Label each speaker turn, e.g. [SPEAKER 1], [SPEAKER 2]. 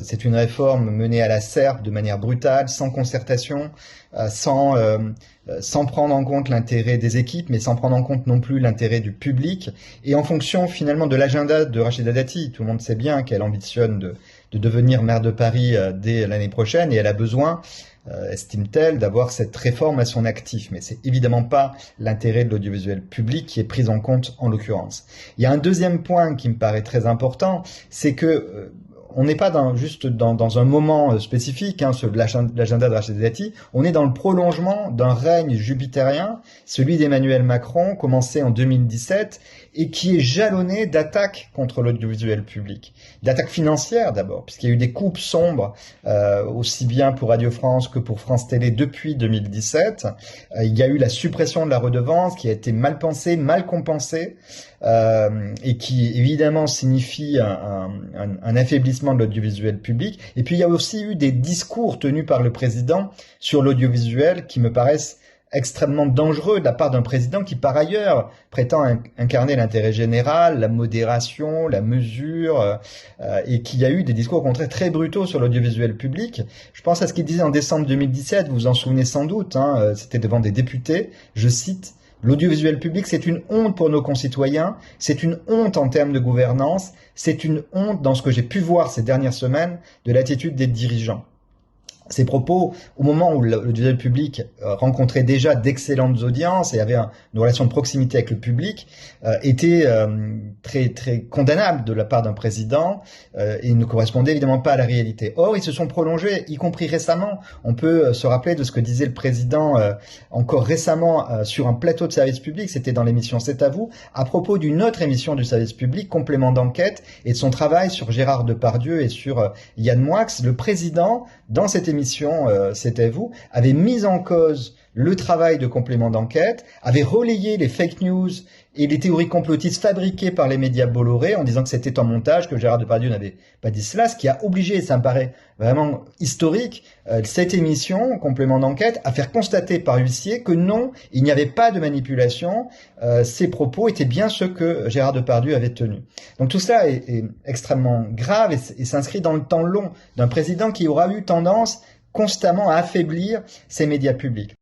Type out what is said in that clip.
[SPEAKER 1] C'est une réforme menée à la serpe de manière brutale, sans concertation, sans prendre en compte l'intérêt des équipes, mais sans prendre en compte non plus l'intérêt du public, et en fonction finalement de l'agenda de Rachida Dati. Tout le monde sait bien qu'elle ambitionne de devenir maire de Paris dès l'année prochaine, et elle a besoin, estime-t-elle, d'avoir cette réforme à son actif. Mais c'est évidemment pas l'intérêt de l'audiovisuel public qui est pris en compte en l'occurrence. Il y a un deuxième point qui me paraît très important, c'est que on n'est pas juste dans un moment spécifique, sur l'agenda de Rachida Dati, on est dans le prolongement d'un règne jupitérien, celui d'Emmanuel Macron, commencé en 2017, et qui est jalonné d'attaques contre l'audiovisuel public. D'attaques financières d'abord, puisqu'il y a eu des coupes sombres, aussi bien pour Radio France que pour France Télé depuis 2017. Il y a eu la suppression de la redevance qui a été mal pensée, mal compensée, et qui évidemment signifie un affaiblissement de l'audiovisuel public. Et puis il y a aussi eu des discours tenus par le président sur l'audiovisuel qui me paraissent extrêmement dangereux de la part d'un président qui par ailleurs prétend incarner l'intérêt général, la modération, la mesure, et qui a eu des discours au contraire très brutaux sur l'audiovisuel public. Je pense à ce qu'il disait en décembre 2017, vous vous en souvenez sans doute, c'était devant des députés, je cite: l'audiovisuel public, c'est une honte pour nos concitoyens, c'est une honte en termes de gouvernance, c'est une honte dans ce que j'ai pu voir ces dernières semaines de l'attitude des dirigeants. Ces propos, au moment où l'audiovisuel public rencontrait déjà d'excellentes audiences et avait une relation de proximité avec le public, étaient très très condamnables de la part d'un président et ne correspondaient évidemment pas à la réalité. Or, ils se sont prolongés, y compris récemment. On peut se rappeler de ce que disait le président encore récemment sur un plateau de service public, c'était dans l'émission C'est à vous, à propos d'une autre émission du service public, Complément d'enquête, et de son travail sur Gérard Depardieu et sur Yann Moix. Le président, dans cette émission C'était vous, avait mis en cause le travail de Complément d'enquête, avait relayé les fake news et les théories complotistes fabriquées par les médias Bolloré en disant que c'était un montage, que Gérard Depardieu n'avait pas dit cela, ce qui a obligé, ça me paraît vraiment historique, cette émission, Complément d'enquête, à faire constater par huissier que non, il n'y avait pas de manipulation, ces propos étaient bien ceux que Gérard Depardieu avait tenus. Donc tout ça est extrêmement grave et s'inscrit dans le temps long d'un président qui aura eu tendance constamment à affaiblir ces médias publics.